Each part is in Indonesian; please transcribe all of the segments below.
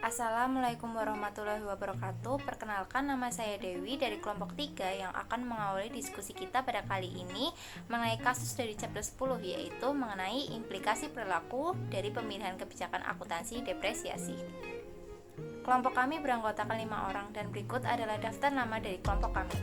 Assalamualaikum warahmatullahi wabarakatuh. Perkenalkan, nama saya Dewi dari kelompok 3 yang akan mengawali diskusi kita pada kali ini mengenai kasus dari chapter 10, yaitu mengenai implikasi perilaku dari pemilihan kebijakan akuntansi depresiasi. Kelompok kami beranggotakan 5 orang dan berikut adalah daftar nama dari kelompok kami.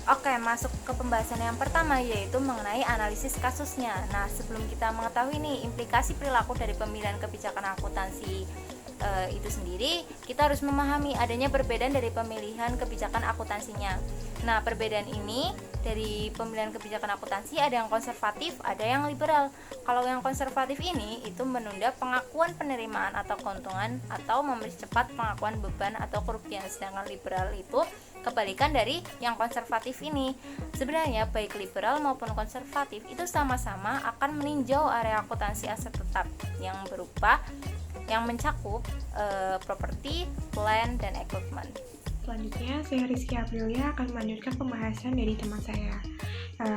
Oke, masuk ke pembahasan yang pertama, yaitu mengenai analisis kasusnya. Nah, sebelum kita mengetahui nih implikasi perilaku dari pemilihan kebijakan akuntansi itu sendiri, kita harus memahami adanya perbedaan dari pemilihan kebijakan akuntansinya. Nah, perbedaan ini dari pemilihan kebijakan akuntansi ada yang konservatif, ada yang liberal. Kalau yang konservatif ini itu menunda pengakuan penerimaan atau keuntungan atau mempercepat pengakuan beban atau kerugian, sedangkan liberal itu kebalikan dari yang konservatif ini. Sebenarnya baik liberal maupun konservatif itu sama-sama akan meninjau area akuntansi aset tetap yang berupa yang mencakup properti, plant, dan equipment. Selanjutnya, saya Rizky Aprilia akan melanjutkan pembahasan dari teman saya.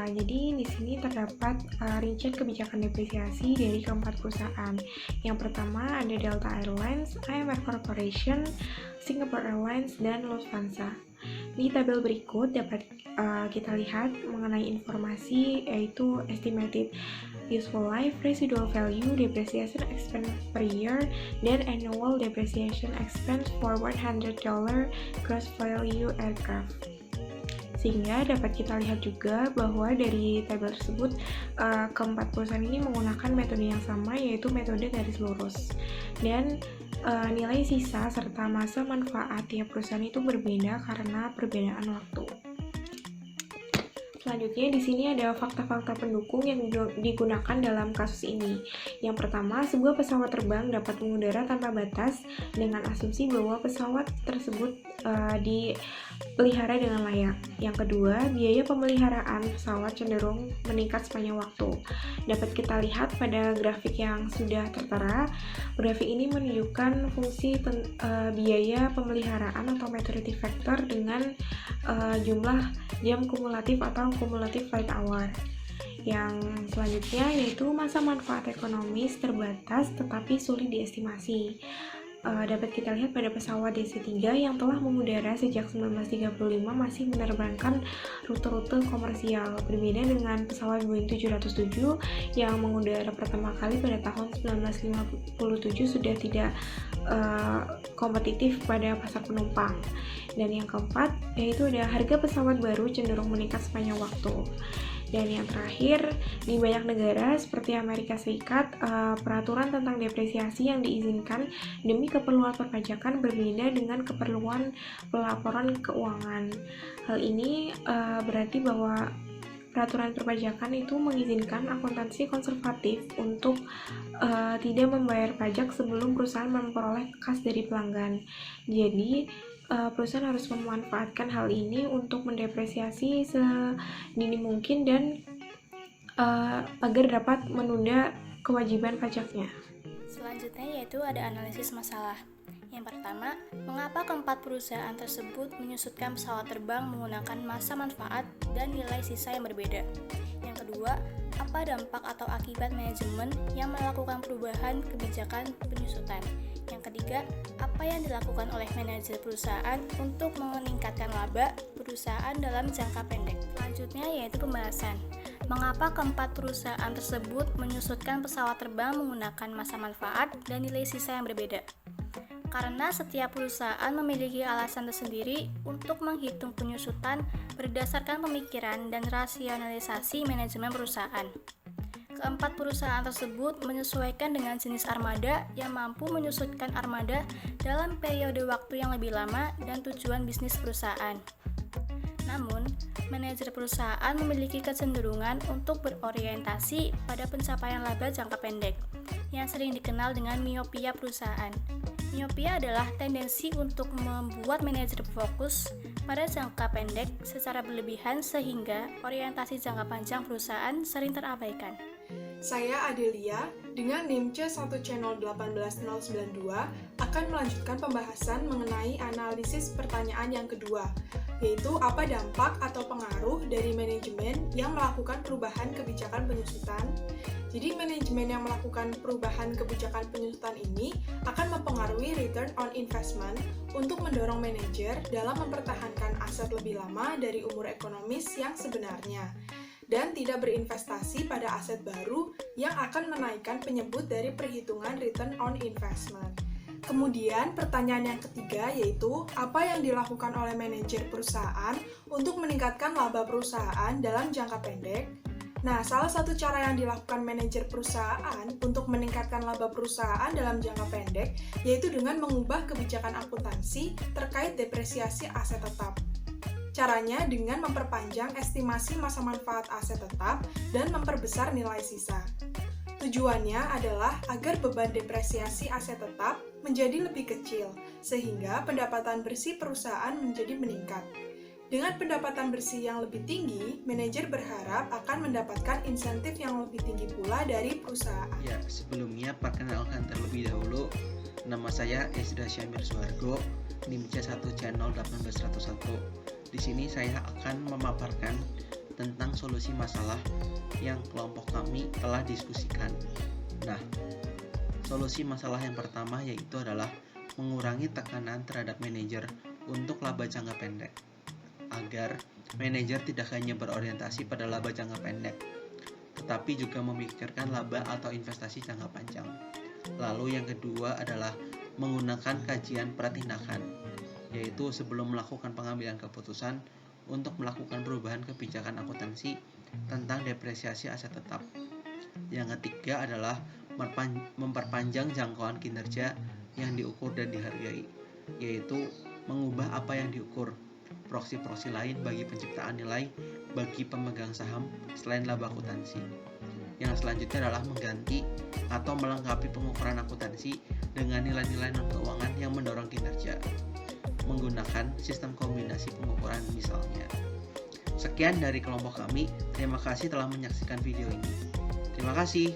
Jadi di sini terdapat rincian kebijakan depresiasi dari keempat perusahaan. Yang pertama ada Delta Airlines, AMR Corporation, Singapore Airlines, dan Lufthansa. Di tabel berikut dapat kita lihat mengenai informasi yaitu estimated useful life, residual value, depreciation expense per year, dan annual depreciation expense for $100 gross value aircraft. Sehingga dapat kita lihat juga bahwa dari tabel tersebut keempat perusahaan ini menggunakan metode yang sama, yaitu metode garis lurus. Dan nilai sisa serta masa manfaat tiap perusahaan itu berbeda karena perbedaan waktu. Selanjutnya di sini ada fakta-fakta pendukung yang digunakan dalam kasus ini. Yang pertama, sebuah pesawat terbang dapat mengudara tanpa batas dengan asumsi bahwa pesawat tersebut dipelihara dengan layak. Yang kedua, biaya pemeliharaan pesawat cenderung meningkat sepanjang waktu. Dapat kita lihat pada grafik yang sudah tertera. Grafik ini menunjukkan fungsi biaya pemeliharaan atau maturity factor dengan jumlah jam kumulatif atau cumulative flight hour. Yang selanjutnya yaitu masa manfaat ekonomis terbatas tetapi sulit diestimasi. Dapat kita lihat pada pesawat DC-3 yang telah mengudara sejak 1935 masih menerbangkan rute-rute komersial, berbeda dengan pesawat Boeing 707 yang mengudara pertama kali pada tahun 1957 sudah tidak kompetitif pada pasar penumpang. Dan yang keempat yaitu ada harga pesawat baru cenderung meningkat sepanjang waktu. Dan yang terakhir, di banyak negara seperti Amerika Serikat, peraturan tentang depresiasi yang diizinkan demi keperluan perpajakan berbeda dengan keperluan pelaporan keuangan. Hal ini berarti bahwa peraturan perpajakan itu mengizinkan akuntansi konservatif untuk tidak membayar pajak sebelum perusahaan memperoleh kas dari pelanggan. Jadi, perusahaan harus memanfaatkan hal ini untuk mendepresiasi sedini mungkin dan agar dapat menunda kewajiban pajaknya. Selanjutnya yaitu ada analisis masalah. Yang pertama, mengapa keempat perusahaan tersebut menyusutkan pesawat terbang menggunakan masa manfaat dan nilai sisa yang berbeda? Yang kedua, apa dampak atau akibat manajemen yang melakukan perubahan kebijakan penyusutan? Yang ketiga, apa yang dilakukan oleh manajer perusahaan untuk meningkatkan laba perusahaan dalam jangka pendek? Selanjutnya yaitu pembahasan. Mengapa keempat perusahaan tersebut menyusutkan pesawat terbang menggunakan masa manfaat dan nilai sisa yang berbeda? Karena setiap perusahaan memiliki alasan tersendiri untuk menghitung penyusutan berdasarkan pemikiran dan rasionalisasi manajemen perusahaan. Keempat perusahaan tersebut menyesuaikan dengan jenis armada yang mampu menyusutkan armada dalam periode waktu yang lebih lama dan tujuan bisnis perusahaan. Namun, manajer perusahaan memiliki kecenderungan untuk berorientasi pada pencapaian laba jangka pendek, yang sering dikenal dengan miopia perusahaan. Miopia adalah tendensi untuk membuat manajer fokus pada jangka pendek secara berlebihan sehingga orientasi jangka panjang perusahaan sering terabaikan. Saya Adelia Dengan NIMC 1 Channel 18092 akan melanjutkan pembahasan mengenai analisis pertanyaan yang kedua, yaitu apa dampak atau pengaruh dari manajemen yang melakukan perubahan kebijakan penyusutan. Jadi manajemen yang melakukan perubahan kebijakan penyusutan ini akan mempengaruhi return on investment untuk mendorong manajer dalam mempertahankan aset lebih lama dari umur ekonomis yang sebenarnya, dan tidak berinvestasi pada aset baru yang akan menaikkan penyebut dari perhitungan return on investment. Kemudian pertanyaan yang ketiga yaitu apa yang dilakukan oleh manajer perusahaan untuk meningkatkan laba perusahaan dalam jangka pendek. Nah, salah satu cara yang dilakukan manajer perusahaan untuk meningkatkan laba perusahaan dalam jangka pendek yaitu dengan mengubah kebijakan akuntansi terkait depresiasi aset tetap. Caranya dengan memperpanjang estimasi masa manfaat aset tetap dan memperbesar nilai sisa. Tujuannya adalah agar beban depresiasi aset tetap menjadi lebih kecil, sehingga pendapatan bersih perusahaan menjadi meningkat. Dengan pendapatan bersih yang lebih tinggi, manajer berharap akan mendapatkan insentif yang lebih tinggi pula dari perusahaan. Ya, sebelumnya perkenalkan terlebih dahulu, nama saya Ezra Syamir Suhargo, NIMC 1 Channel 18101. Di sini saya akan memaparkan tentang solusi masalah yang kelompok kami telah diskusikan. Nah, solusi masalah yang pertama yaitu adalah mengurangi tekanan terhadap manajer untuk laba jangka pendek, agar manajer tidak hanya berorientasi pada laba jangka pendek, tetapi juga memikirkan laba atau investasi jangka panjang. Lalu yang kedua adalah menggunakan kajian pratindakan, yaitu sebelum melakukan pengambilan keputusan untuk melakukan perubahan kebijakan akuntansi tentang depresiasi aset tetap. Yang ketiga adalah memperpanjang jangkauan kinerja yang diukur dan dihargai, yaitu mengubah apa yang diukur, proksi-proksi lain bagi penciptaan nilai bagi pemegang saham selain laba akuntansi. Yang selanjutnya adalah mengganti atau melengkapi pengukuran akuntansi dengan nilai-nilai non-keuangan yang mendorong kinerja, menggunakan sistem kombinasi pengukuran misalnya. Sekian dari kelompok kami, terima kasih telah menyaksikan video ini. Terima kasih.